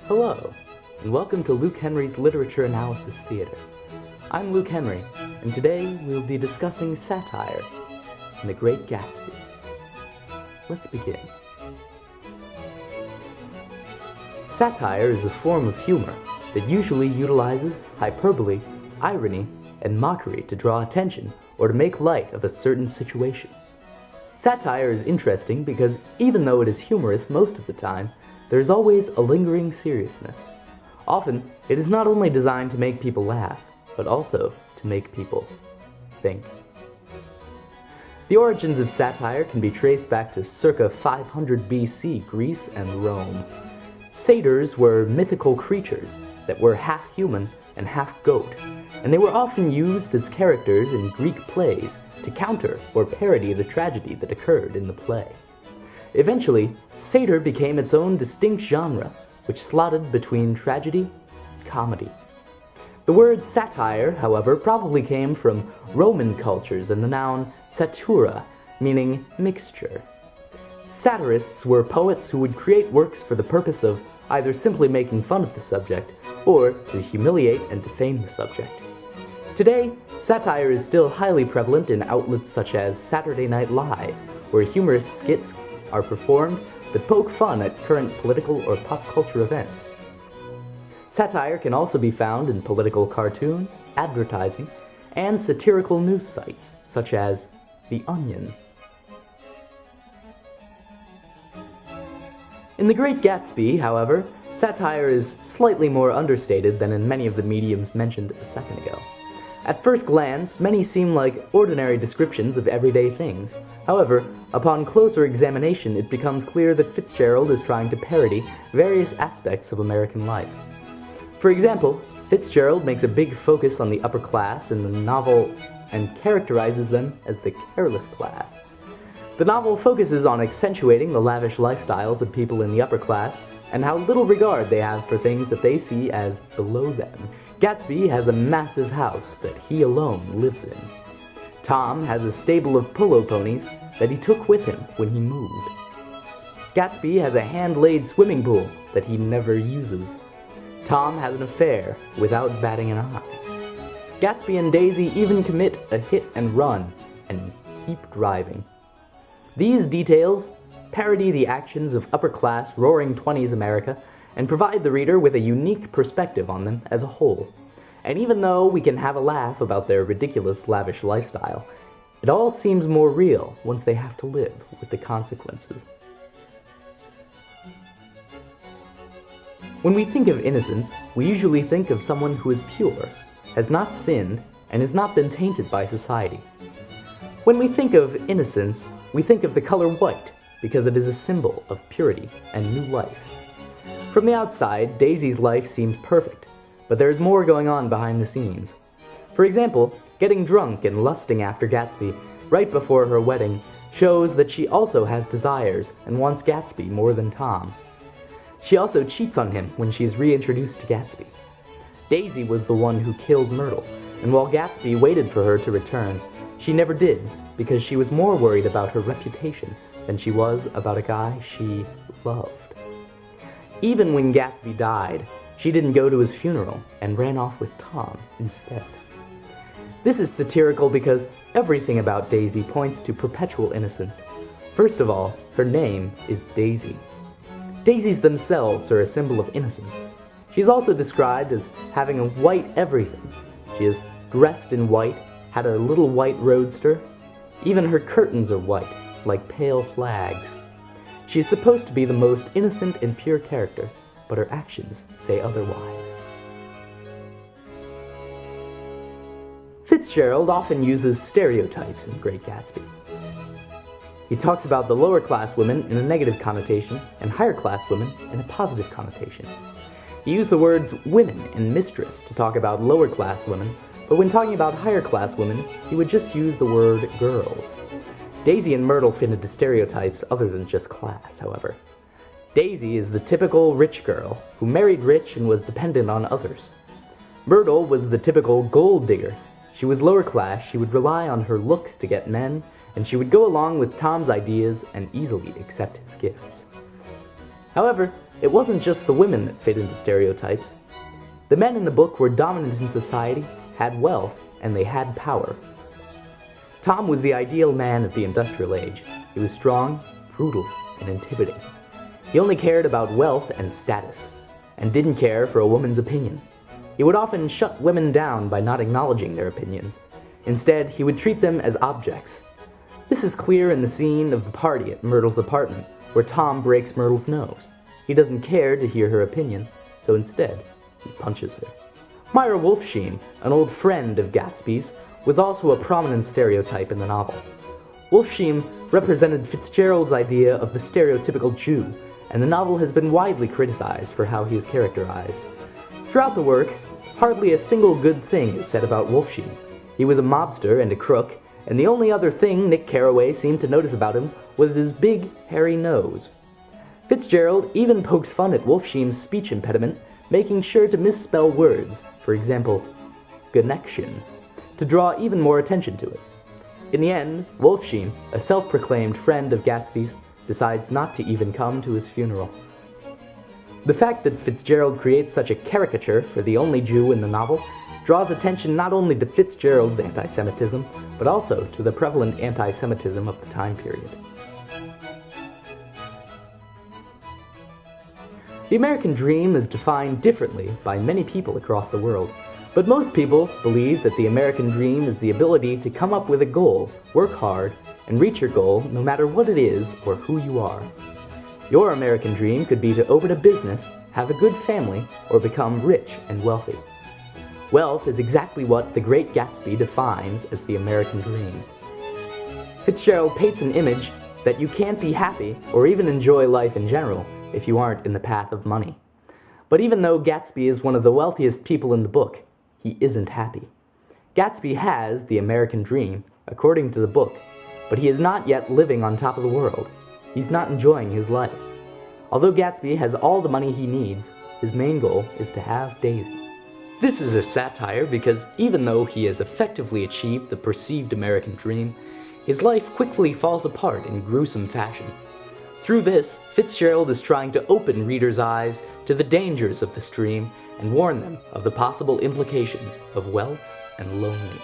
Hello, and welcome to Luke Henry's Literature Analysis Theater. I'm Luke Henry, and today we'll be discussing satire in The Great Gatsby. Let's begin. Satire is a form of humor that usually utilizes hyperbole, irony, and mockery to draw attention or to make light of a certain situation. Satire is interesting because even though it is humorous most of the time, there is always a lingering seriousness. Often, it is not only designed to make people laugh, but also to make people think. The origins of satire can be traced back to circa 500 BC Greece and Rome. Satyrs were mythical creatures that were half human and half goat, and they were often used as characters in Greek plays to counter or parody the tragedy that occurred in the play. Eventually, satyr became its own distinct genre, which slotted between tragedy and comedy. The word satire, however, probably came from Roman cultures and the noun satura, meaning mixture. Satirists were poets who would create works for the purpose of either simply making fun of the subject or to humiliate and defame the subject. Today, satire is still highly prevalent in outlets such as Saturday Night Live, where humorous skits are performed that poke fun at current political or pop culture events. Satire can also be found in political cartoons, advertising, and satirical news sites such as The Onion. In The Great Gatsby, however, satire is slightly more understated than in many of the mediums mentioned a second ago. At first glance, many seem like ordinary descriptions of everyday things. However, upon closer examination, it becomes clear that Fitzgerald is trying to parody various aspects of American life. For example, Fitzgerald makes a big focus on the upper class in the novel and characterizes them as the careless class. The novel focuses on accentuating the lavish lifestyles of people in the upper class and how little regard they have for things that they see as below them. Gatsby has a massive house that he alone lives in. Tom has a stable of polo ponies that he took with him when he moved. Gatsby has a hand-laid swimming pool that he never uses. Tom has an affair without batting an eye. Gatsby and Daisy even commit a hit and run and keep driving. These details parody the actions of upper-class Roaring Twenties America and provide the reader with a unique perspective on them as a whole. And even though we can have a laugh about their ridiculous, lavish lifestyle, it all seems more real once they have to live with the consequences. When we think of innocence, we usually think of someone who is pure, has not sinned, and has not been tainted by society. When we think of innocence, we think of the color white, because it is a symbol of purity and new life. From the outside, Daisy's life seems perfect, but there is more going on behind the scenes. For example, getting drunk and lusting after Gatsby right before her wedding shows that she also has desires and wants Gatsby more than Tom. She also cheats on him when she is reintroduced to Gatsby. Daisy was the one who killed Myrtle, and while Gatsby waited for her to return, she never did because she was more worried about her reputation than she was about a guy she loved. Even when Gatsby died, she didn't go to his funeral and ran off with Tom instead. This is satirical because everything about Daisy points to perpetual innocence. First of all, her name is Daisy. Daisies themselves are a symbol of innocence. She's also described as having a white everything. She is dressed in white, had a little white roadster. Even her curtains are white, like pale flags. She is supposed to be the most innocent and pure character, but her actions say otherwise. Fitzgerald often uses stereotypes in The Great Gatsby. He talks about the lower-class women in a negative connotation and higher-class women in a positive connotation. He used the words women and mistress to talk about lower-class women, but when talking about higher-class women, he would just use the word girls. Daisy and Myrtle fit into stereotypes other than just class, however. Daisy is the typical rich girl who married rich and was dependent on others. Myrtle was the typical gold digger. She was lower class, she would rely on her looks to get men, and she would go along with Tom's ideas and easily accept his gifts. However, it wasn't just the women that fit into stereotypes. The men in the book were dominant in society, had wealth, and they had power. Tom was the ideal man of the industrial age. He was strong, brutal, and intimidating. He only cared about wealth and status, and didn't care for a woman's opinion. He would often shut women down by not acknowledging their opinions. Instead, he would treat them as objects. This is clear in the scene of the party at Myrtle's apartment, where Tom breaks Myrtle's nose. He doesn't care to hear her opinion, so instead, he punches her. Myra Wolfsheim, an old friend of Gatsby's, was also a prominent stereotype in the novel. Wolfsheim represented Fitzgerald's idea of the stereotypical Jew, and the novel has been widely criticized for how he is characterized. Throughout the work, hardly a single good thing is said about Wolfsheim. He was a mobster and a crook, and the only other thing Nick Carraway seemed to notice about him was his big, hairy nose. Fitzgerald even pokes fun at Wolfsheim's speech impediment, making sure to misspell words, for example, connection, to draw even more attention to it. In the end, Wolfsheim, a self-proclaimed friend of Gatsby's, decides not to even come to his funeral. The fact that Fitzgerald creates such a caricature for the only Jew in the novel draws attention not only to Fitzgerald's anti-Semitism, but also to the prevalent anti-Semitism of the time period. The American dream is defined differently by many people across the world, but most people believe that the American dream is the ability to come up with a goal, work hard, and reach your goal no matter what it is or who you are. Your American dream could be to open a business, have a good family, or become rich and wealthy. Wealth is exactly what The Great Gatsby defines as the American dream. Fitzgerald paints an image that you can't be happy or even enjoy life in general if you aren't in the path of money. But even though Gatsby is one of the wealthiest people in the book, he isn't happy. Gatsby has the American dream, according to the book, but he is not yet living on top of the world. He's not enjoying his life. Although Gatsby has all the money he needs, his main goal is to have Daisy. This is a satire because even though he has effectively achieved the perceived American dream, his life quickly falls apart in gruesome fashion. Through this, Fitzgerald is trying to open readers' eyes to the dangers of this dream and warn them of the possible implications of wealth and loneliness.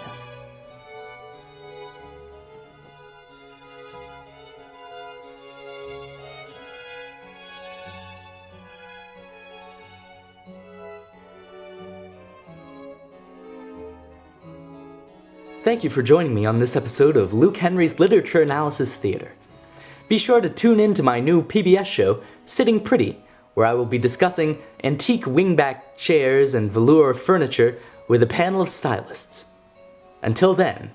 Thank you for joining me on this episode of Luke Henry's Literature Analysis Theater. Be sure to tune in to my new PBS show, Sitting Pretty, where I will be discussing antique wingback chairs and velour furniture with a panel of stylists. Until then,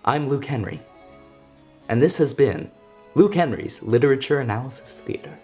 I'm Luke Henry, and this has been Luke Henry's Literature Analysis Theater.